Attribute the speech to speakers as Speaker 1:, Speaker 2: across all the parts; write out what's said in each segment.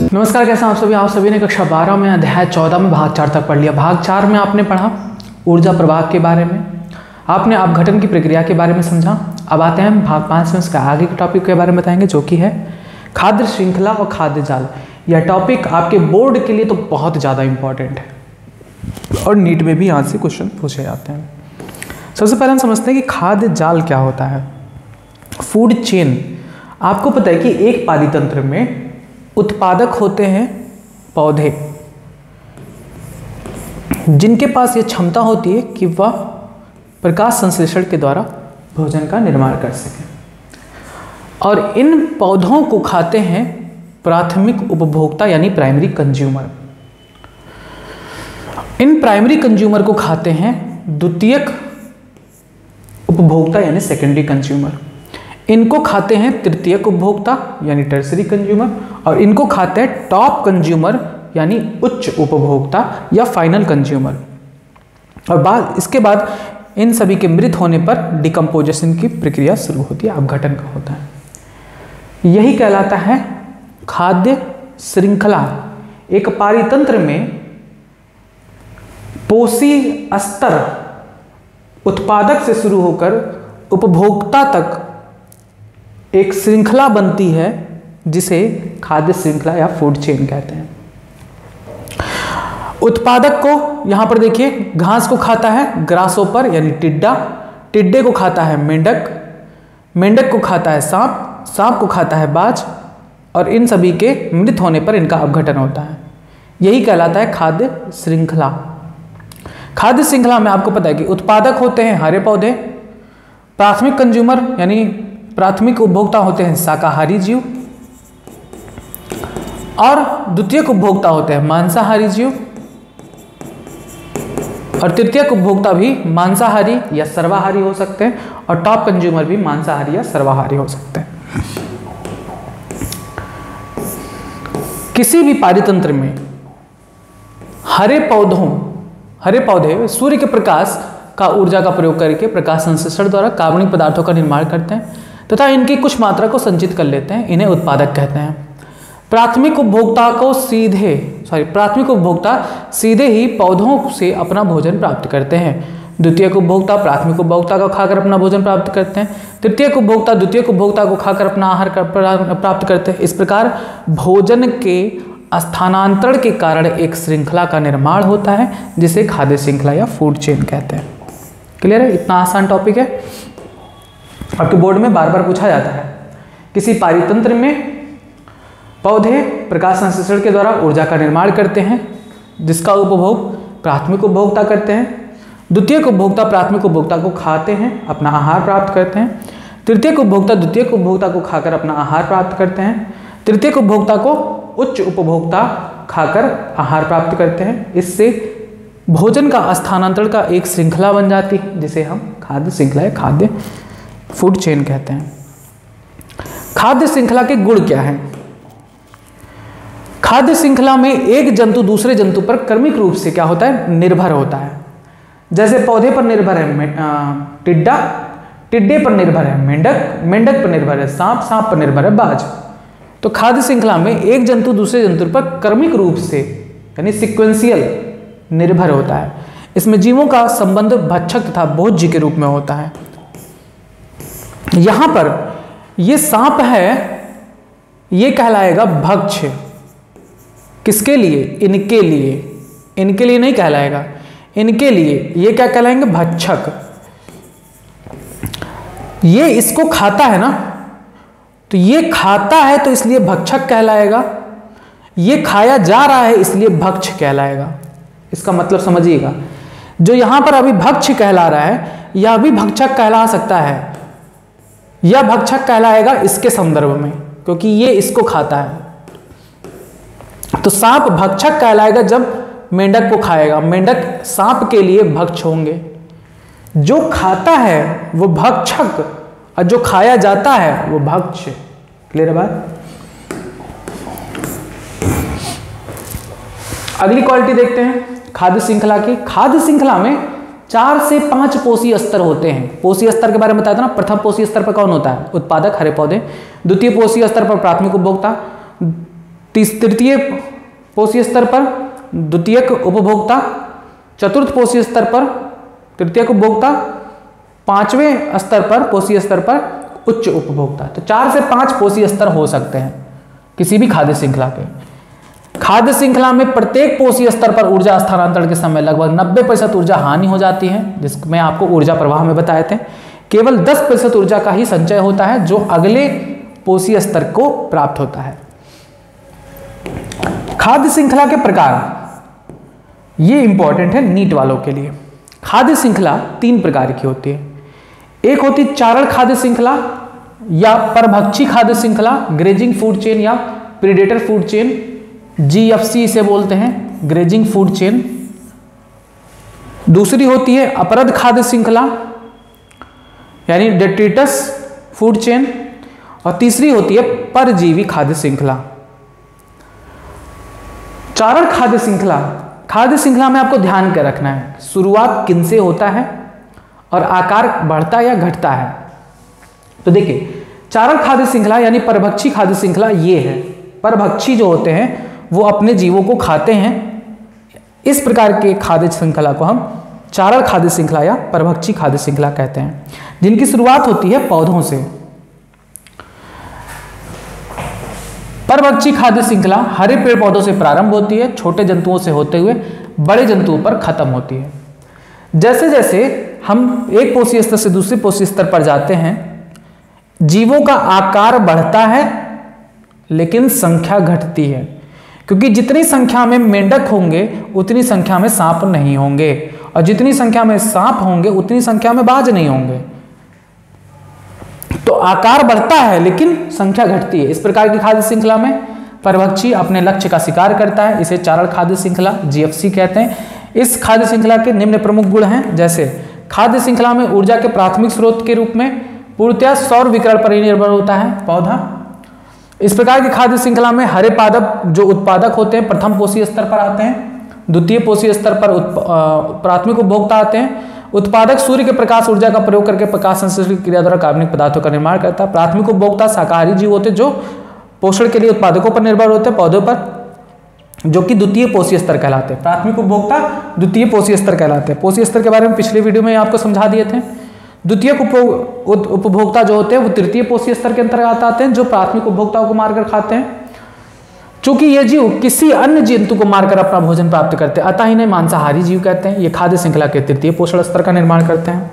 Speaker 1: नमस्कार, कैसे हैं आप सभी ने कक्षा 12 में अध्याय 14 में भाग 4 तक पढ़ लिया। भाग 4 में आपने पढ़ा ऊर्जा प्रवाह के बारे में, आपने अपघटन की प्रक्रिया के बारे में समझा। अब आते हैं भाग 5 में, उसका आगे के टॉपिक के बारे में बताएंगे, जो कि है खाद्य श्रृंखला और खाद्य जाल। यह टॉपिक आपके बोर्ड के लिए तो बहुत ज़्यादा इंपॉर्टेंट है और नीट में भी यहाँ से क्वेश्चन पूछे जाते हैं। सबसे पहले हम समझते हैं कि खाद्य जाल क्या होता है। फूड चेन, आपको पता है कि एक पारितंत्र में उत्पादक होते हैं पौधे, जिनके पास ये क्षमता होती है कि वह प्रकाश संश्लेषण के द्वारा भोजन का निर्माण कर सकें, और इन पौधों को खाते हैं प्राथमिक उपभोक्ता यानी primary consumer. In primary consumer को खाते हैं द्वितीयक उपभोक्ता यानी सेकेंडरी कंज्यूमर। इनको खाते हैं तृतीयक उपभोक्ता यानी टर्सरी कंज्यूमर, और इनको खाते हैं टॉप कंज्यूमर यानी उच्च उपभोक्ता या फाइनल कंज्यूमर। और इसके बाद इन सभी के मृत होने पर डिकम्पोजिशन की प्रक्रिया शुरू होती है, अपघटन का होता है। यही कहलाता है खाद्य श्रृंखला। एक पारितंत्र में पोषी स्तर उत्पादक से शुरू होकर उपभोक्ता तक एक श्रृंखला बनती है, जिसे खाद्य श्रृंखला या फूड चेन कहते हैं। उत्पादक को यहां पर देखिए, घास को खाता है ग्रासहोपर यानी टिड्डा, टिड्डे को खाता है मेंढक, मेंढक को खाता है सांप, सांप को खाता है बाज, और इन सभी के मृत होने पर इनका अपघटन होता है। यही कहलाता है खाद्य श्रृंखला। खाद्य श्रृंखला में आपको पता है कि उत्पादक होते हैं हरे पौधे, प्राथमिक कंज्यूमर यानी प्राथमिक उपभोक्ता होते हैं शाकाहारी जीव, और द्वितीयक उपभोक्ता होते हैं मांसाहारी जीव, और तृतीयक उपभोक्ता भी मांसाहारी या सर्वाहारी हो सकते हैं, और टॉप कंज्यूमर भी मांसाहारी या सर्वाहारी हो सकते हैं। किसी भी पारितंत्र में हरे पौधे सूर्य के प्रकाश का ऊर्जा का प्रयोग करके प्रकाश संश्लेषण द्वारा कार्बनिक पदार्थों का निर्माण करते हैं तथा इनकी कुछ मात्रा को संचित कर लेते हैं, इन्हें उत्पादक कहते हैं। प्राथमिक उपभोक्ता सीधे ही पौधों से अपना भोजन प्राप्त करते हैं। द्वितीयक उपभोक्ता प्राथमिक उपभोक्ता को खाकर अपना भोजन प्राप्त करते हैं। तृतीयक उपभोक्ता द्वितीयक उपभोक्ता को खाकर अपना आहार प्राप्त करते हैं। इस प्रकार भोजन के स्थानांतरण के कारण एक श्रृंखला का निर्माण होता है, जिसे खाद्य श्रृंखला या फूड चेन कहते हैं। क्लियर है? इतना आसान टॉपिक है, आपके बोर्ड में बार बार पूछा जाता है। किसी पारितंत्र में पौधे प्रकाश संश्लेषण के द्वारा ऊर्जा का निर्माण करते हैं, जिसका उपभोग प्राथमिक उपभोक्ता करते हैं। द्वितीयक उपभोक्ता प्राथमिक उपभोक्ता को खाते हैं, अपना आहार प्राप्त करते हैं। तृतीयक उपभोक्ता द्वितीयक उपभोक्ता को खाकर अपना आहार प्राप्त करते हैं। तृतीयक उपभोक्ता को उच्च उपभोक्ता खाकर आहार प्राप्त करते हैं। इससे भोजन का स्थानांतरण का एक श्रृंखला बन जाती है, जिसे हम खाद्य श्रृंखला या खाद्य फूड चेन कहते हैं। खाद्य श्रृंखला के गुण क्या हैं? खाद्य श्रृंखला में एक जंतु दूसरे जंतु पर क्रमिक रूप से क्या होता है? निर्भर होता है। जैसे पौधे पर निर्भर है टिड्डा, टिड्डे पर निर्भर है मेंढक, मेंढक पर निर्भर है सांप, सांप पर निर्भर है बाज। तो खाद्य श्रृंखला में एक जंतु दूसरे जंतु पर क्रमिक रूप से यानी सिक्वेंशियल निर्भर होता है। इसमें जीवों का संबंध भक्षक तथा भोज्य के रूप में होता है। यहां पर ये सांप है, ये कहलाएगा भक्ष्य। किसके लिए? इनके लिए। इनके लिए नहीं कहलाएगा, इनके लिए ये क्या कहलाएंगे? भक्षक। ये इसको खाता है ना, तो ये खाता है तो इसलिए भक्षक कहलाएगा। ये खाया जा रहा है इसलिए भक्ष्य कहलाएगा। इसका मतलब समझिएगा, जो यहां पर अभी भक्ष्य कहला रहा है यह भी भक्षक कहला सकता है। यह भक्षक कहलाएगा इसके संदर्भ में, क्योंकि ये इसको खाता है। तो सांप भक्षक कहलाएगा जब मेंढक को खाएगा। मेंढक सांप के लिए भक्ष्य होंगे। जो खाता है वो भक्षक और जो खाया जाता है वो भक्ष्य। क्लियर है बात? अगली क्वालिटी देखते हैं खाद्य श्रृंखला की। खाद्य श्रृंखला में 4 से 5 पोषी स्तर होते हैं। पोषी स्तर के बारे में बताया था ना। प्रथम पोषी स्तर पर कौन होता है? उत्पादक, हरे पौधे। द्वितीय पोषी स्तर पर प्राथमिक उपभोक्ता। तृतीय पोषी स्तर पर द्वितीयक उपभोक्ता, चतुर्थ पोषी स्तर पर तृतीयक उपभोक्ता, पांचवें स्तर पर पोषी स्तर पर उच्च उपभोक्ता। तो 4 से 5 पोषी स्तर हो सकते हैं किसी भी खाद्य श्रृंखला के। खाद्य श्रृंखला में प्रत्येक पोषी स्तर पर ऊर्जा स्थानांतरण के समय लगभग 90% ऊर्जा हानि हो जाती है, जिसमें आपको ऊर्जा प्रवाह में बताए थे। केवल 10% ऊर्जा का ही संचय होता है जो अगले पोषी स्तर को प्राप्त होता है। खाद्य श्रृंखला के प्रकार, ये इंपॉर्टेंट है नीट वालों के लिए। खाद्य श्रृंखला 3 प्रकार की होती है। एक होती चारण खाद्य श्रृंखला या परभक्षी खाद्य श्रृंखला, ग्रेजिंग फूड चेन या प्रीडेटर फूड चेन, GFC इसे बोलते हैं, ग्रेजिंग फूड चेन। दूसरी होती है अपरद खाद्य श्रृंखला यानी डेट्रिटस फूड चेन, और तीसरी होती है परजीवी खाद्य श्रृंखला। चारण खाद्य श्रृंखला में आपको ध्यान कर रखना है शुरुआत किन से होता है और आकार बढ़ता या घटता है। तो देखिए, चारण खाद्य श्रृंखला यानी परभक्षी खाद्य श्रृंखला ये है। परभक्षी जो होते हैं वो अपने जीवों को खाते हैं। इस प्रकार के खाद्य श्रृंखला को हम चारण खाद्य श्रृंखला या परभक्षी खाद्य श्रृंखला कहते हैं, जिनकी शुरुआत होती है पौधों से। परभक्षी खाद्य श्रृंखला हरे पेड़ पौधों से प्रारंभ होती है, छोटे जंतुओं से होते हुए बड़े जंतुओं पर खत्म होती है। जैसे जैसे हम एक पोषी स्तर से दूसरे पोषी स्तर पर जाते हैं, जीवों का आकार बढ़ता है लेकिन संख्या घटती है, क्योंकि जितनी संख्या में मेंढक होंगे उतनी संख्या में सांप नहीं होंगे, और जितनी संख्या में सांप होंगे उतनी संख्या में बाज नहीं होंगे। तो आकार बढ़ता है लेकिन संख्या घटती है। इस प्रकार की खाद्य श्रृंखला में परभक्षी अपने लक्ष्य का शिकार करता है। इसे चारण खाद्य श्रृंखला GFC कहते हैं। इस खाद्य श्रृंखला के निम्न प्रमुख गुण हैं, जैसे खाद्य श्रृंखला में ऊर्जा के प्राथमिक स्रोत के रूप में पूर्णतः सौर विकिरण पर ही निर्भर होता है पौधा। इस प्रकार की खाद्य श्रृंखला में हरे पादप जो उत्पादक होते हैं प्रथम पोषी स्तर पर आते हैं, द्वितीय पोषी स्तर पर प्राथमिक उपभोक्ता आते हैं। उत्पादक सूर्य के प्रकाश ऊर्जा का प्रयोग करके प्रकाश संश्लेषण क्रिया द्वारा कार्बनिक पदार्थों का निर्माण करता है। प्राथमिक उपभोक्ता शाकाहारी जीव होते हैं जो पोषण के लिए उत्पादकों पर निर्भर होते हैं, पौधों पर, जो कि द्वितीय पोषी स्तर कहलाते हैं। प्राथमिक उपभोक्ता द्वितीय पोषी स्तर कहलाते हैं। पोषी स्तर के बारे में पिछले वीडियो में आपको समझा दिए थे। द्वितीय उपभोक्ता जो होते हैं वो तृतीय पोषी स्तर के अंतर्गत आते हैं, जो प्राथमिक उपभोक्ताओं को मारकर खाते हैं। चूंकि ये जीव किसी अन्य जंतु को मारकर अपना भोजन प्राप्त करते हैं, अतः इन्हें मांसाहारी जीव कहते हैं। ये खाद्य श्रृंखला के तृतीय पोषण स्तर का निर्माण करते हैं।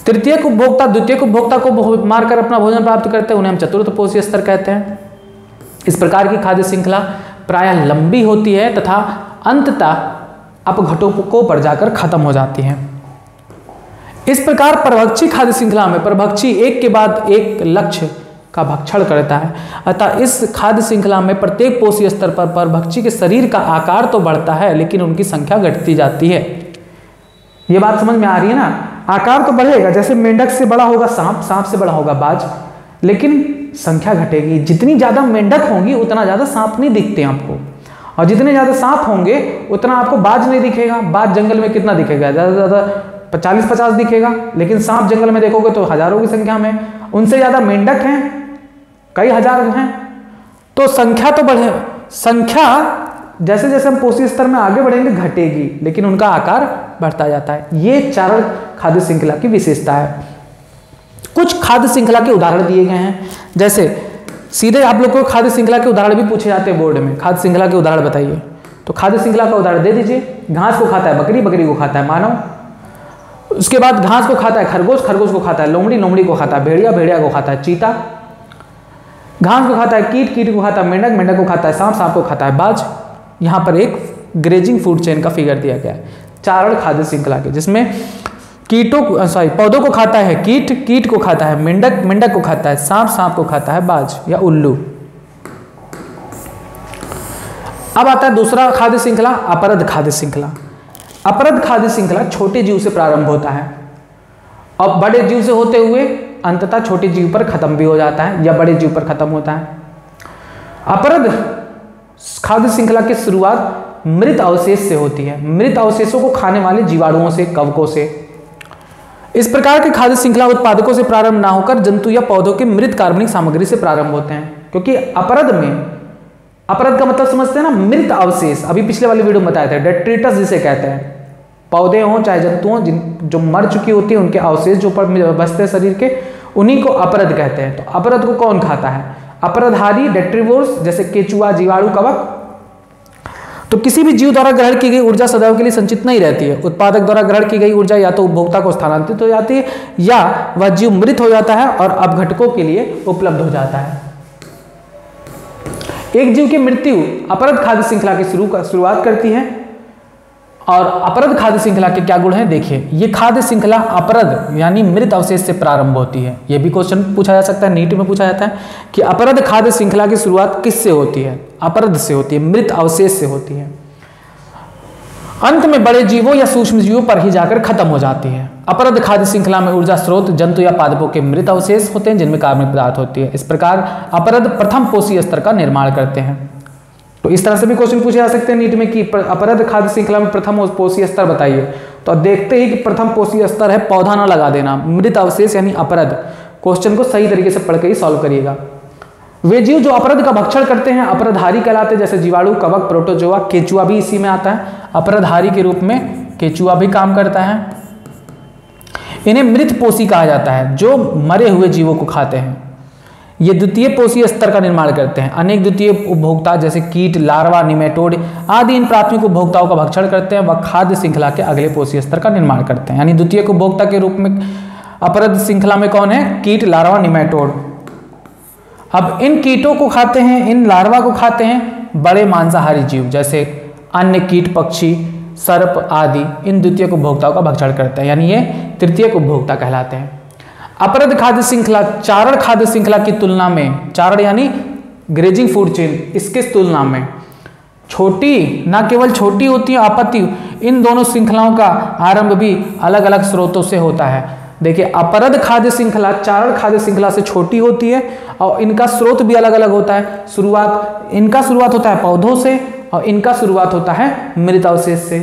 Speaker 1: तृतीय उपभोक्ता द्वितीय उपभोक्ता को मारकर अपना भोजन प्राप्त करते हैं, उन्हें हम चतुर्थ पोषी स्तर कहते हैं। इस प्रकार की खाद्य श्रृंखला प्रायः लंबी होती है तथा अंततः अपघटकों पर जाकर खत्म हो जाती है। इस प्रकार परभक्षी खाद्य श्रृंखला में परभक्षी एक के बाद एक लक्ष्य का भक्षण करता है, अतः इस खाद्य श्रृंखला में प्रत्येक पोषी स्तर पर परभक्षी के शरीर का आकार तो बढ़ता है लेकिन उनकी संख्या घटती जाती है। ये बात समझ में आ रही है ना? आकार तो बढ़ेगा, जैसे मेंढक से बड़ा होगा सांप, सांप से बड़ा होगा बाज, लेकिन संख्या घटेगी। जितनी ज्यादा मेंढक होंगी उतना ज्यादा सांप नहीं दिखते आपको, और जितने ज्यादा सांप होंगे उतना आपको बाज नहीं दिखेगा। बाज जंगल में कितना दिखेगा? ज्यादा से ज्यादा 40-50 दिखेगा, लेकिन सांप जंगल में देखोगे तो हजारों की संख्या में। उनसे ज्यादा मेंढक हैं, कई हजार हैं, तो संख्या तो बढ़े, संख्या जैसे जैसे हम पोषी स्तर में आगे बढ़ेंगे घटेगी, लेकिन उनका आकार बढ़ता जाता है। ये चारण खाद्य श्रृंखला की विशेषता है। कुछ खाद्य श्रृंखला के उदाहरण दिए गए हैं, जैसे सीधे आप लोग को खाद्य श्रृंखला के उदाहरण भी पूछे जाते हैं बोर्ड में। खाद्य श्रृंखला के उदाहरण बताइए, तो खाद्य श्रृंखला का उदाहरण दे दीजिए। घास को खाता है बकरी, बकरी को खाता है मानव। उसके बाद घास को खाता है खरगोश, खरगोश को खाता है लोमड़ी, लोमड़ी को खाता है भेड़िया, भेड़िया को खाता है चीता। घास को खाता है कीट, कीट को खाता है मेंढक, मेंढक को खाता है सांप, सांप को खाता है बाज। यहाँ पर एक ग्रेजिंग फूड चेन का फिगर दिया गया है चारण खाद्य श्रृंखला के, जिसमें पौधों को खाता है कीट, कीट को खाता है मेंढक, मेंढक को खाता है सांप, सांप को खाता है बाज या उल्लू। अब आता है दूसरा खाद्य श्रृंखला, अपरद खाद्य श्रृंखला। अपरद खाद्य श्रृंखला छोटे जीव से प्रारंभ होता है और बड़े जीव से होते हुए अंततः छोटे जीव पर खत्म भी हो जाता है या बड़े जीव पर खत्म होता है। अपरद खाद्य श्रृंखला की शुरुआत मृत अवशेष से होती है, मृत अवशेषों को खाने वाले जीवाणुओं से, कवकों से। इस प्रकार के खाद्य श्रृंखला उत्पादकों से प्रारंभ ना होकर जंतु या पौधों के मृत कार्बनिक सामग्री से प्रारंभ होते हैं, क्योंकि अपरद में अपरद का मतलब समझते हैं ना, मृत अवशेष। अभी पिछले वाली वीडियो में बताया था, डेट्रिटस जिसे कहते हैं, पौधे हों चाहे जंतु हों, जो मर चुकी होती है उनके अवशेष जो ऊपर बचते हैं शरीर के, उन्हीं को अपरद कहते हैं। तो अपरद को कौन खाता है? अपरदहारी डेट्रीवोर्स, जैसे केचुआ, जीवाणु, कवक। तो किसी भी जीव द्वारा ग्रहण की गई ऊर्जा सदैव के लिए संचित नहीं रहती है। उत्पादक द्वारा ग्रहण की गई ऊर्जा या तो उपभोक्ता को स्थानांतरित हो जाती है या वह जीव मृत हो जाता है और अपघटकों के लिए उपलब्ध हो जाता है। एक जीव की मृत्यु अपरद खाद्य श्रृंखला की शुरुआत करती है। और अपरद खाद्य श्रृंखला के क्या गुण हैं देखिए। ये खाद्य श्रृंखला अपरद यानी मृत अवशेष से प्रारंभ होती है। यह भी क्वेश्चन पूछा जा सकता है, नीट में पूछा जाता है कि अपरद खाद्य श्रृंखला की शुरुआत किससे होती है? अपरद से होती है, मृत अवशेष से होती है। अंत में बड़े जीवों या सूक्ष्म जीवों पर ही जाकर खत्म हो जाती है। अपरद खाद्य श्रृंखला में ऊर्जा स्रोत जंतु या पादपों के मृत अवशेष होते हैं जिनमें कार्बनिक पदार्थ होती है। इस प्रकार अपरद प्रथम पोषी स्तर का निर्माण करते हैं। तो इस तरह से भी क्वेश्चन पूछे जा सकते हैं नीट में कि अपरद खाद्य श्रृंखला में प्रथम पोषी स्तर बताइए। तो अब देखते ही कि प्रथम पोषी स्तर है, पौधा ना लगा देना, मृत अवशेष यानी अपरद। क्वेश्चन को सही तरीके से पढ़ के ही सॉल्व करिएगा। वे जीव जो अपरद का भक्षण करते हैं अपरदहारी कहलाते हैं, जैसे जीवाणु, कवक, प्रोटोजोआ। केचुआ भी इसी में आता है, अपरदहारी के रूप में केचुआ भी काम करता है। इन्हें मृत पोषी कहा जाता है, जो मरे हुए जीवों को खाते हैं। ये द्वितीय पोषीय स्तर का निर्माण करते हैं। अनेक द्वितीय उपभोक्ता जैसे कीट, लार्वा, निमेटोड आदि इन प्राथमिक उपभोक्ताओं का भक्षण करते हैं। वह खाद्य श्रृंखला के अगले पोषीय स्तर का निर्माण करते हैं। यानी द्वितीय उपभोक्ता के रूप में अपरद श्रृंखला में कौन है? कीट, लार्वा, निमेटोड। अब इन कीटों को खाते हैं, इन लार्वा को खाते हैं बड़े मांसाहारी जीव जैसे अन्य कीट, पक्षी, सर्प आदि इन द्वितीय उपभोक्ताओं का भक्षण करते हैं। यानी ये तृतीय उपभोक्ता कहलाते हैं। अपरद खाद्य श्रृंखला चारण खाद्य श्रृंखला की तुलना में, चारण यानी ग्रेजिंग फूड चेन, इसके तुलना में छोटी, ना केवल छोटी होती है आपत्ति, इन दोनों श्रृंखलाओं का आरंभ भी अलग अलग स्रोतों से होता है। देखिए, अपरद खाद्य श्रृंखला चारण खाद्य श्रृंखला से छोटी होती है और इनका स्रोत भी अलग अलग होता है। इनका शुरुआत होता है पौधों से और इनका शुरुआत होता है मृत अवशेष से।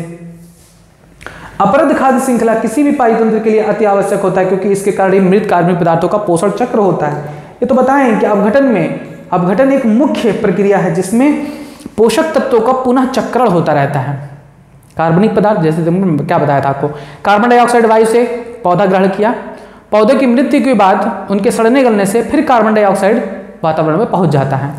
Speaker 1: अपरद खाद्य श्रृंखला किसी भी पारितंत्र के लिए अति आवश्यक होता है क्योंकि इसके कारण ही मृत कार्बनिक पदार्थों का पोषण चक्र होता है। ये तो बताएं कि अपघटन एक मुख्य प्रक्रिया है जिसमें पोषक तत्वों का पुनः चक्रण होता रहता है। कार्बनिक पदार्थ, जैसे क्या बताया था आपको, कार्बन डाइऑक्साइड वायु से पौधा ग्रहण किया, पौधे की मृत्यु के बाद उनके सड़ने गलने से फिर कार्बन डाइऑक्साइड वातावरण में पहुंच जाता है।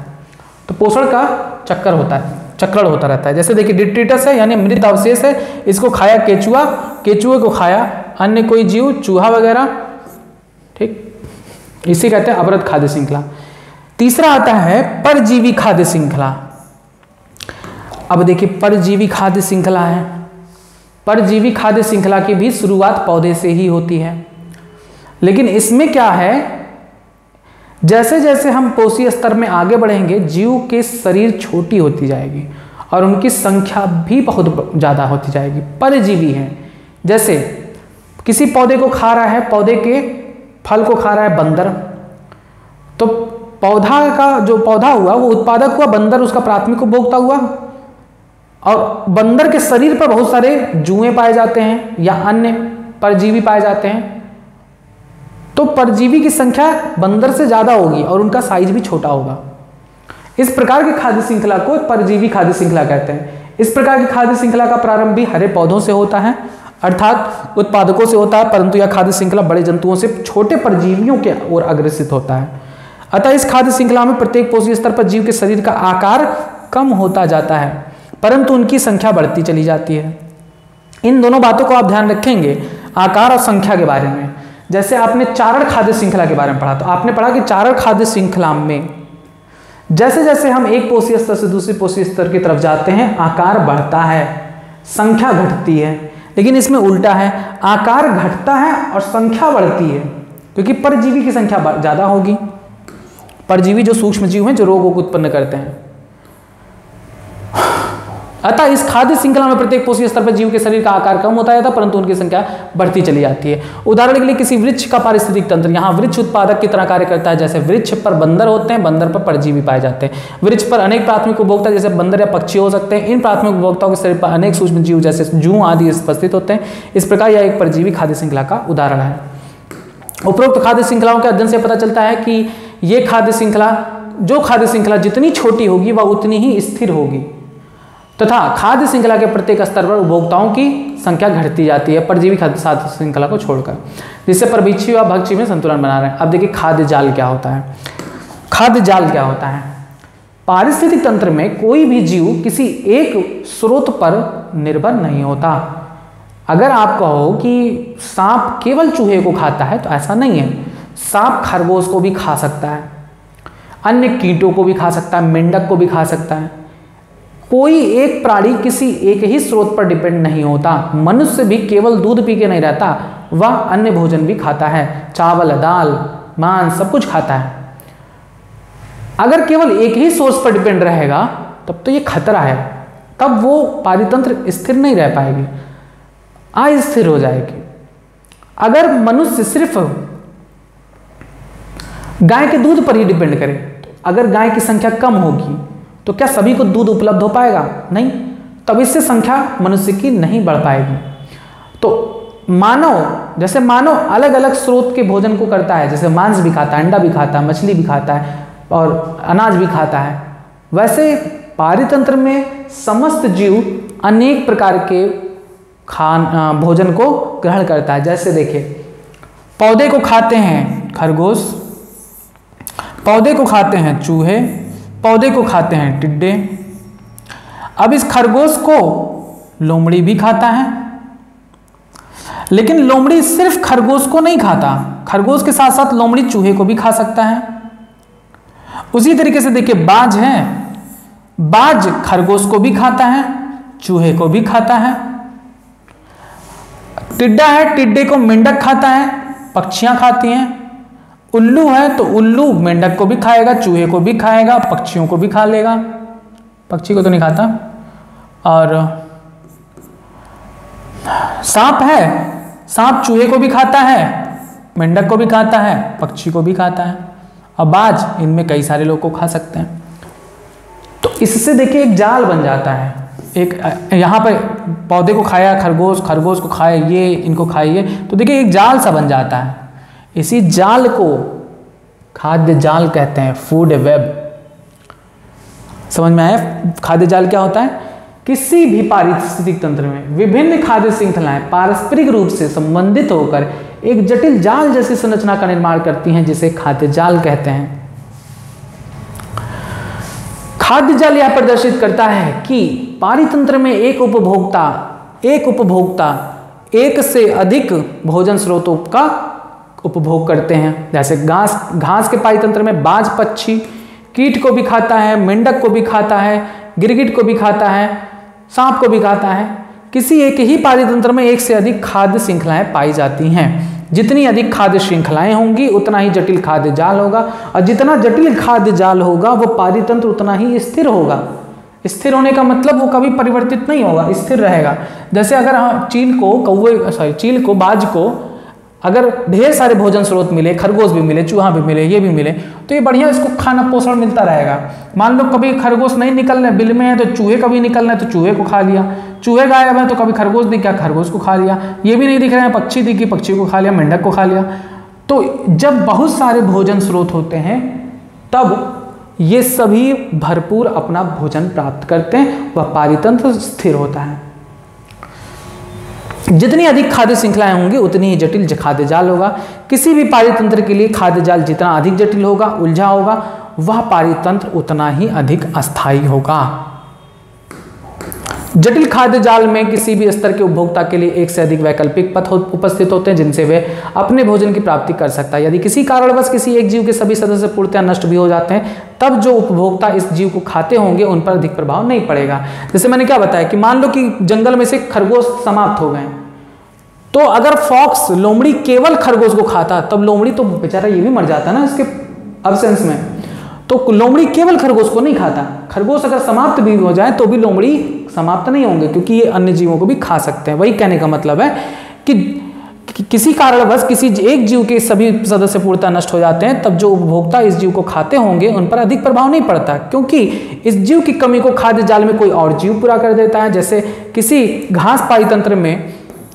Speaker 1: तो पोषण का चक्कर होता है, चक्रण होता रहता है। जैसे देखिए, डिट्रिटस है यानी मृत अवशेष है, इसको खाया केचुआ, केचुए को खाया अन्य कोई जीव, चूहा वगैरह, ठीक, इसे कहते हैं अपरद खाद्य श्रृंखला। तीसरा आता है परजीवी खाद्य श्रृंखला। अब देखिए, परजीवी खाद्य श्रृंखला है। परजीवी खाद्य श्रृंखला की भी शुरुआत पौधे से ही होती है, लेकिन इसमें क्या है, जैसे जैसे हम पोषी स्तर में आगे बढ़ेंगे जीव के शरीर छोटी होती जाएगी और उनकी संख्या भी बहुत ज़्यादा होती जाएगी। परजीवी हैं, जैसे किसी पौधे को खा रहा है, पौधे के फल को खा रहा है बंदर, तो पौधा का जो पौधा हुआ वो उत्पादक हुआ, बंदर उसका प्राथमिक उपभोक्ता हुआ। और बंदर के शरीर पर बहुत सारे जुएं पाए जाते हैं या अन्य परजीवी पाए जाते हैं, तो परजीवी की संख्या बंदर से ज्यादा होगी और उनका साइज भी छोटा होगा। इस प्रकार की खाद्य श्रृंखला को परजीवी खाद्य श्रृंखला कहते हैं। इस प्रकार की खाद्य श्रृंखला का प्रारंभ भी हरे पौधों से होता है, अर्थात उत्पादकों से होता है, परंतु यह खाद्य श्रृंखला बड़े जंतुओं से छोटे परजीवियों के ओर अग्रसित होता है। अतः इस खाद्य श्रृंखला में प्रत्येक पोषी स्तर पर जीव के शरीर का आकार कम होता जाता है, परंतु उनकी संख्या बढ़ती चली जाती है। इन दोनों बातों को आप ध्यान रखेंगे आकार और संख्या के बारे में। जैसे आपने चारण खाद्य श्रृंखला के बारे में पढ़ा, तो आपने पढ़ा कि चारण खाद्य श्रृंखला में जैसे जैसे हम एक पोषी स्तर से दूसरे पोषी स्तर की तरफ जाते हैं आकार बढ़ता है, संख्या घटती है। लेकिन इसमें उल्टा है, आकार घटता है और संख्या बढ़ती है, क्योंकि परजीवी की संख्या ज्यादा होगी। परजीवी जो सूक्ष्म जीव हैं जो रोगों को उत्पन्न करते हैं। अतः इस खाद्य श्रृंखला में प्रत्येक पोषी स्तर पर जीव के शरीर का आकार कम होता जाता है, परंतु उनकी संख्या बढ़ती चली जाती है। उदाहरण के लिए किसी वृक्ष का पारिस्थितिक तंत्र, यहाँ वृक्ष उत्पादक की तरह कार्य करता है। जैसे वृक्ष पर बंदर होते हैं, बंदर पर परजीवी पाए जाते हैं। वृक्ष पर अनेक प्राथमिक उपभोक्ता जैसे बंदर या पक्षी हो सकते हैं। इन प्राथमिक उपभोक्ताओं के शरीर पर अनेक सूक्ष्म जीव जैसे जूं आदि उपस्थित होते हैं। इस प्रकार यह एक परजीवी खाद्य श्रृंखला का उदाहरण है। उपरोक्त खाद्य श्रृंखलाओं के अध्ययन से पता चलता है कि ये खाद्य श्रृंखला जो खाद्य श्रृंखला जितनी छोटी होगी वह उतनी ही स्थिर होगी तथा खाद्य श्रृंखला के प्रत्येक स्तर पर उपभोक्ताओं की संख्या घटती जाती है परजीवी खाद्य श्रृंखला को छोड़कर, जिससे परभक्षी व भक्षी में संतुलन बना रहे हैं। अब देखिए खाद्य जाल क्या होता है। खाद्य जाल क्या होता है? पारिस्थितिक तंत्र में कोई भी जीव किसी एक स्रोत पर निर्भर नहीं होता। अगर आप कहो कि सांप केवल चूहे को खाता है तो ऐसा नहीं है। सांप खरगोश को भी खा सकता है, अन्य कीटों को भी खा सकता है, मेंढक को भी खा सकता है। कोई एक प्राणी किसी एक ही स्रोत पर डिपेंड नहीं होता। मनुष्य भी केवल दूध पी के नहीं रहता, वह अन्य भोजन भी खाता है, चावल, दाल, मांस सब कुछ खाता है। अगर केवल एक ही सोर्स पर डिपेंड रहेगा तब तो ये खतरा है, तब वो पारितंत्र स्थिर नहीं रह पाएगी, अस्थिर हो जाएगी। अगर मनुष्य सिर्फ गाय के दूध पर ही डिपेंड करे, अगर गाय की संख्या कम होगी तो क्या सभी को दूध उपलब्ध हो पाएगा? नहीं, तब इससे संख्या मनुष्य की नहीं बढ़ पाएगी। तो जैसे मानव अलग अलग स्रोत के भोजन को करता है, जैसे मांस भी खाता है, अंडा भी खाता है, मछली भी खाता है और अनाज भी खाता है, वैसे पारितंत्र में समस्त जीव अनेक प्रकार के भोजन को ग्रहण करता है। जैसे देखिए, पौधे को खाते हैं खरगोश, पौधे को खाते हैं चूहे, पौधे को खाते हैं टिड्डे। अब इस खरगोश को लोमड़ी भी खाता है, लेकिन लोमड़ी सिर्फ खरगोश को नहीं खाता, खरगोश के साथ साथ लोमड़ी चूहे को भी खा सकता है। उसी तरीके से देखिए बाज है, बाज खरगोश को भी खाता है, चूहे को भी खाता है। टिड्डा है, टिड्डे को मेंढक खाता है, पक्षियां खाती हैं। उल्लू है तो उल्लू मेंढक को भी खाएगा, चूहे को भी खाएगा, पक्षियों को भी खा लेगा, पक्षी को तो नहीं खाता। और सांप है, सांप चूहे को भी खाता है, मेंढक को भी खाता है, पक्षी को भी खाता है। और बाज इनमें कई सारे लोग को खा सकते हैं। तो इससे देखिए एक जाल बन जाता है। एक यहाँ पे पौधे को खाया खरगोश, खरगोश को खाए ये, इनको खाइए, तो देखिए एक जाल सा बन जाता है। इसी जाल को खाद्य जाल कहते हैं, फूड वेब। समझ में आया खाद्य जाल क्या होता है? किसी भी पारिस्थितिक तंत्र में विभिन्न खाद्य श्रृंखलाएं पारस्परिक रूप से संबंधित होकर एक जटिल जाल जैसी संरचना का निर्माण करती हैं, जिसे खाद्य जाल कहते हैं। खाद्य जाल यह प्रदर्शित करता है कि पारितंत्र में एक उपभोक्ता एक से अधिक भोजन स्रोतों का उपभोग करते हैं। जैसे घास के पारितंत्र में बाज पक्षी कीट को भी खाता है, मेंढक को भी खाता है, गिरगिट को भी खाता है, सांप को भी खाता है। किसी एक ही पारितंत्र में एक से अधिक खाद्य श्रृंखलाएं पाई जाती हैं। जितनी अधिक खाद्य श्रृंखलाएं होंगी उतना ही जटिल खाद्य जाल होगा, और जितना जटिल खाद्य जाल होगा वो पारितंत्र उतना ही स्थिर होगा। स्थिर होने का मतलब वो कभी परिवर्तित नहीं होगा, स्थिर रहेगा। जैसे अगर हम चील को बाज को अगर ढेर सारे भोजन स्रोत मिले, खरगोश भी मिले, चूहा भी मिले, ये भी मिले, तो ये बढ़िया इसको खाना पोषण मिलता रहेगा। मान लो कभी खरगोश नहीं निकल रहे, बिल में है तो चूहे कभी निकल रहे तो चूहे को खा लिया, चूहे गायब है तो कभी खरगोश दिख गया, खरगोश को खा लिया, ये भी नहीं दिख रहे हैं, पक्षी दिखी, पक्षी को खा लिया, मेंढक को खा लिया। तो जब बहुत सारे भोजन स्रोत होते हैं तब ये सभी भरपूर अपना भोजन प्राप्त करते हैं, वह पारितंत्र स्थिर होता है। जितनी अधिक खाद्य श्रृंखलाएं होंगी उतनी ही जटिल खाद्य जाल होगा। किसी भी पारितंत्र के लिए खाद्य जाल जितना अधिक जटिल होगा, उलझा होगा, वह पारितंत्र उतना ही अधिक अस्थायी होगा। जटिल खाद्य जाल में किसी भी स्तर के उपभोक्ता के लिए एक से अधिक वैकल्पिक पथ उपस्थित होते हैं जिनसे वे अपने भोजन की प्राप्ति कर सकता है। यदि किसी कारणवश किसी एक जीव के सभी सदस्य पूर्णतः नष्ट भी हो जाते हैं, तब जो उपभोक्ता इस जीव को खाते होंगे उन पर अधिक प्रभाव नहीं पड़ेगा। जैसे मैंने क्या बताया कि मान लो कि जंगल में से खरगोश समाप्त हो गए, तो अगर फॉक्स लोमड़ी केवल खरगोश को खाता तब लोमड़ी तो बेचारा ये भी मर जाता ना इसके अब्सेंस में। तो लोमड़ी केवल खरगोश को नहीं खाता, खरगोश अगर समाप्त भी हो जाए तो भी लोमड़ी समाप्त नहीं होंगे, क्योंकि ये अन्य जीवों को भी खा सकते हैं। वही कहने का मतलब है कि किसी कारणवश किसी एक जीव के सभी सदस्य पूर्णतः नष्ट हो जाते हैं, तब जो उपभोक्ता इस जीव को खाते होंगे उन पर अधिक प्रभाव नहीं पड़ता, क्योंकि इस जीव की कमी को खाद्य जाल में कोई और जीव पूरा कर देता है। जैसे किसी घास पारितंत्र में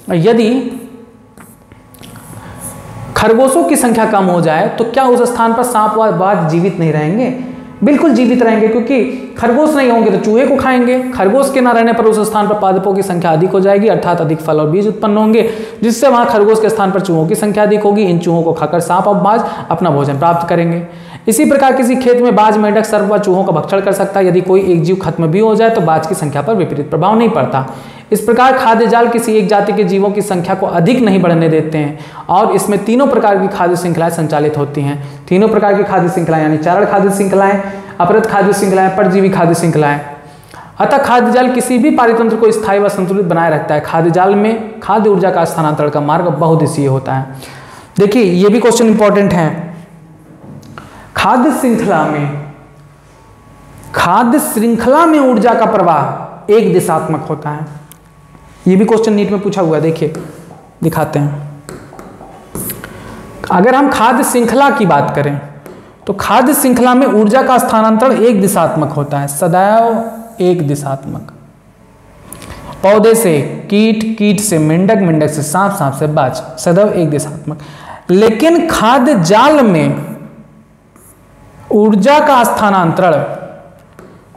Speaker 1: यदि खरगोशों की संख्या कम हो जाए तो क्या उस स्थान पर सांप व बाज जीवित नहीं रहेंगे? बिल्कुल जीवित रहेंगे, क्योंकि खरगोश नहीं होंगे तो चूहे को खाएंगे। खरगोश के ना रहने पर उस स्थान पर पादपों की संख्या अधिक हो जाएगी, अर्थात अधिक फल और बीज उत्पन्न होंगे, जिससे वहां खरगोश के स्थान पर चूहों की संख्या अधिक होगी। इन चूहों को खाकर सांप और बाज अपना भोजन प्राप्त करेंगे। इसी प्रकार किसी खेत में बाज, मेंढक, सर्प व चूहों का भक्षण कर सकता है। यदि कोई एक जीव खत्म भी हो जाए तो बाज की संख्या पर विपरीत प्रभाव नहीं पड़ता। इस प्रकार खाद्य जाल किसी एक जाति के जीवों की संख्या को अधिक नहीं बढ़ने देते हैं और इसमें तीनों प्रकार की खाद्य श्रृंखलाएं संचालित होती हैं। तीनों प्रकार की खाद्य श्रृंखलाएं यानी चारण खाद्य श्रृंखलाएं, अपरत खाद्य श्रृंखलाएं, परजीवी खाद्य श्रृंखलाएं। अतः खाद्य जाल किसी भी पारितंत्र को स्थायी व संतुलित बनाए रखता है। खाद्य जाल में खाद्य ऊर्जा का स्थानांतरण का मार्ग बहुदिशीय होता है। देखिए ये भी क्वेश्चन इंपॉर्टेंट है। खाद्य श्रृंखला में ऊर्जा का प्रवाह एक दिशात्मक होता है। ये भी क्वेश्चन नीट में पूछा हुआ है, देखिए दिखाते हैं। अगर हम खाद्य श्रृंखला की बात करें तो खाद्य श्रृंखला में ऊर्जा का स्थानांतरण एक दिशात्मक होता है, सदैव एक दिशात्मक। पौधे से कीट, कीट से मेंढक, मेंढक से सांप, सांप से बाज, सदैव एक दिशात्मक। लेकिन खाद्य जाल में ऊर्जा का स्थानांतरण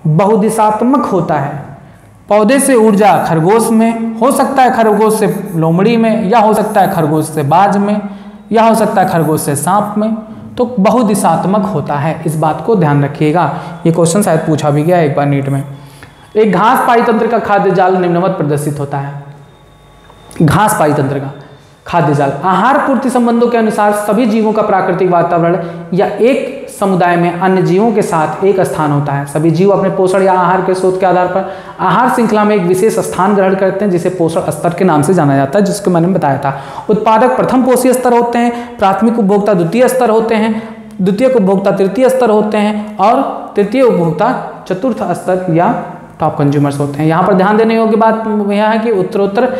Speaker 1: बहुदिशात्मक होता है। पौधे से ऊर्जा खरगोश में हो सकता है, खरगोश से लोमड़ी में, या हो सकता है खरगोश से बाज में, या हो सकता है खरगोश से सांप में, तो बहुदिशात्मक होता है। इस बात को ध्यान रखिएगा। ये क्वेश्चन शायद पूछा भी गया एक बार नीट में। एक घास पाईतंत्र का खाद्य जाल निम्नवत प्रदर्शित होता है। घास पाईतंत्र का खाद्य जाल आहार पूर्ति संबंधों के अनुसार सभी जीवों का प्राकृतिक वातावरण या एक समुदाय में अन्य जीवों के साथ एक स्थान होता है। सभी जीव अपने पोषण या आहार के स्रोत के आधार पर आहार श्रृंखला में एक विशेष स्थान ग्रहण करते हैं, जिसे पोषण स्तर के नाम से जाना जाता है, जिसको मैंने बताया था। उत्पादक प्रथम पोषीय स्तर होते हैं, प्राथमिक उपभोक्ता द्वितीय स्तर होते हैं, द्वितीय उपभोक्ता तृतीय स्तर होते हैं और तृतीय उपभोक्ता चतुर्थ स्तर या टॉप कंज्यूमर्स होते हैं। यहाँ पर ध्यान देने योग्य बात यह है कि उत्तरोत्तर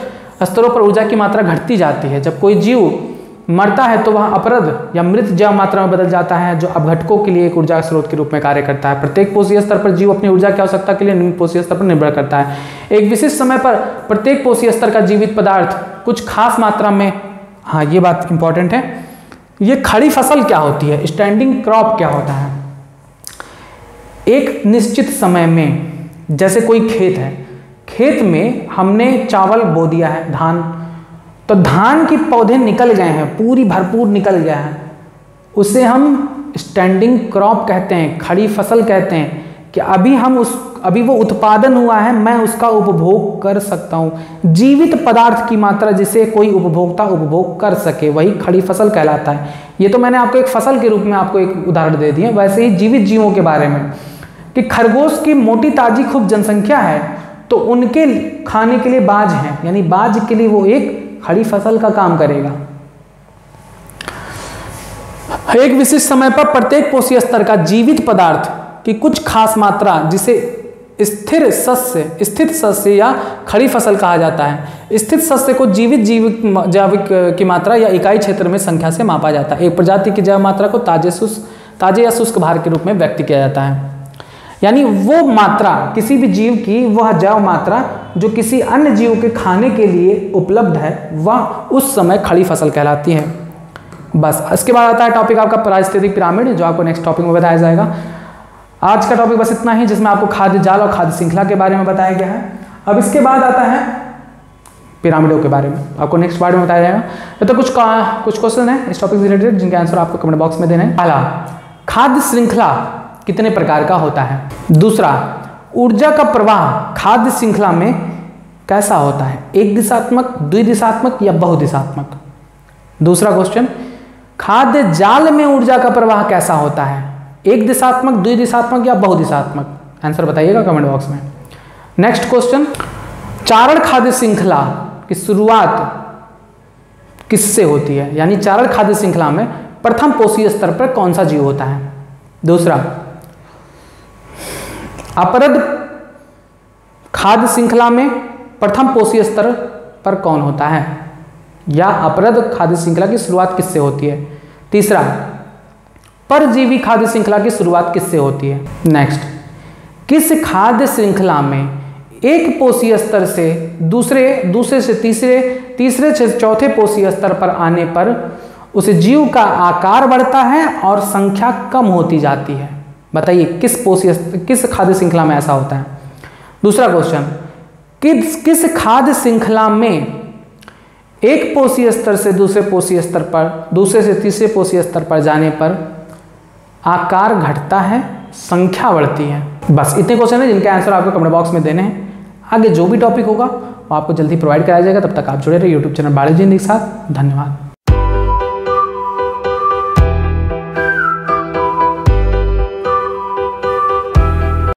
Speaker 1: स्तरों पर ऊर्जा की मात्रा घटती जाती है। जब कोई जीव मरता है तो वह अपरद या मृत जैव मात्रा में बदल जाता है, जो अपघटकों के लिए एक ऊर्जा स्रोत के रूप में कार्य करता है। प्रत्येक पोषीय स्तर पर जीव अपनी ऊर्जा की आवश्यकता के लिए निम्न पोषीय स्तर पर निर्भर करता है। एक विशिष्ट समय पर प्रत्येक पोषीय स्तर का जीवित पदार्थ कुछ खास मात्रा में, हाँ ये बात इंपॉर्टेंट है, ये खड़ी फसल क्या होती है, स्टैंडिंग क्रॉप क्या होता है। एक निश्चित समय में, जैसे कोई खेत है, खेत में हमने चावल बो दिया है, धान, तो धान के पौधे निकल गए हैं, पूरी भरपूर निकल गया है, उसे हम स्टैंडिंग क्रॉप कहते हैं, खड़ी फसल कहते हैं, कि अभी वो उत्पादन हुआ है, मैं उसका उपभोग कर सकता हूँ। जीवित पदार्थ की मात्रा जिसे कोई उपभोक्ता उपभोग कर सके, वही खड़ी फसल कहलाता है। ये तो मैंने आपको एक फसल के रूप में आपको एक उदाहरण दे दिया। वैसे ही जीवित जीवों के बारे में कि खरगोश की मोटी ताजी खूब जनसंख्या है, तो उनके खाने के लिए बाज हैं, यानी बाज के लिए वो एक खड़ी फसल का काम करेगा। एक विशिष्ट समय पर प्रत्येक पोषीय स्तर का जीवित पदार्थ की कुछ खास मात्रा, जिसे स्थित सस्य या खड़ी फसल कहा जाता है। स्थित सस्य को जीवित जैविक की मात्रा या इकाई क्षेत्र में संख्या से मापा जाता है। एक प्रजाति की जैव मात्रा को ताजे या शुष्क भार के रूप में व्यक्त किया जाता है। यानी वो मात्रा, किसी भी जीव की वह जैव मात्रा जो किसी अन्य जीव के खाने के लिए उपलब्ध है, वह उस समय खड़ी फसल कहलाती है। बस इसके बाद आता है टॉपिक आपका पारिस्थितिक पिरामिड, जो आपको नेक्स्ट टॉपिक में बताया जाएगा। आज का टॉपिक बस इतना ही, जिसमें आपको खाद्य जाल और खाद्य श्रृंखला के बारे में बताया गया है। अब इसके बाद आता है पिरामिडों के बारे में, आपको नेक्स्ट पार्ट में बताया जाएगा। तो कुछ क्वेश्चन है इस टॉपिक से रिलेटेड, जिनके आंसर आपको कमेंट बॉक्स में देने हैं। पहला, खाद्य श्रृंखला कितने प्रकार का होता है। दूसरा, ऊर्जा का प्रवाह खाद्य श्रृंखला में कैसा होता है, एक दिशात्मक, द्विदिशात्मक या बहुदिशात्मक। दूसरा क्वेश्चन, खाद्य जाल में ऊर्जा का प्रवाह कैसा होता है, एक दिशात्मक, द्विदिशात्मक या बहुदिशात्मक। आंसर बताइएगा कमेंट बॉक्स में। नेक्स्ट क्वेश्चन, चारण खाद्य श्रृंखला की शुरुआत किससे होती है, यानी चारण खाद्य श्रृंखला में प्रथम पोषीय स्तर पर कौन सा जीव होता है। दूसरा, अपरद खाद्य श्रृंखला में प्रथम पोषीय स्तर पर कौन होता है, या अपरद खाद्य श्रृंखला की शुरुआत किससे होती है। तीसरा, परजीवी खाद्य श्रृंखला की शुरुआत किससे होती है। नेक्स्ट, किस खाद्य श्रृंखला में एक पोषीय स्तर से दूसरे से तीसरे से चौथे पोषीय स्तर पर आने पर उस जीव का आकार बढ़ता है और संख्या कम होती जाती है। बताइए किस खाद्य श्रृंखला में ऐसा होता है। दूसरा क्वेश्चन, किस खाद्य श्रृंखला में एक पोषी स्तर से दूसरे पोषी स्तर पर, दूसरे से तीसरे पोषी स्तर पर जाने पर आकार घटता है, संख्या बढ़ती है। बस इतने क्वेश्चन हैं जिनके आंसर आपको कमेंट बॉक्स में देने हैं। आगे जो भी टॉपिक होगा वो आपको जल्दी प्रोवाइड कराया जाएगा। तब तक आप जुड़े रहिए यूट्यूब चैनल बायोलॉजी के साथ। धन्यवाद।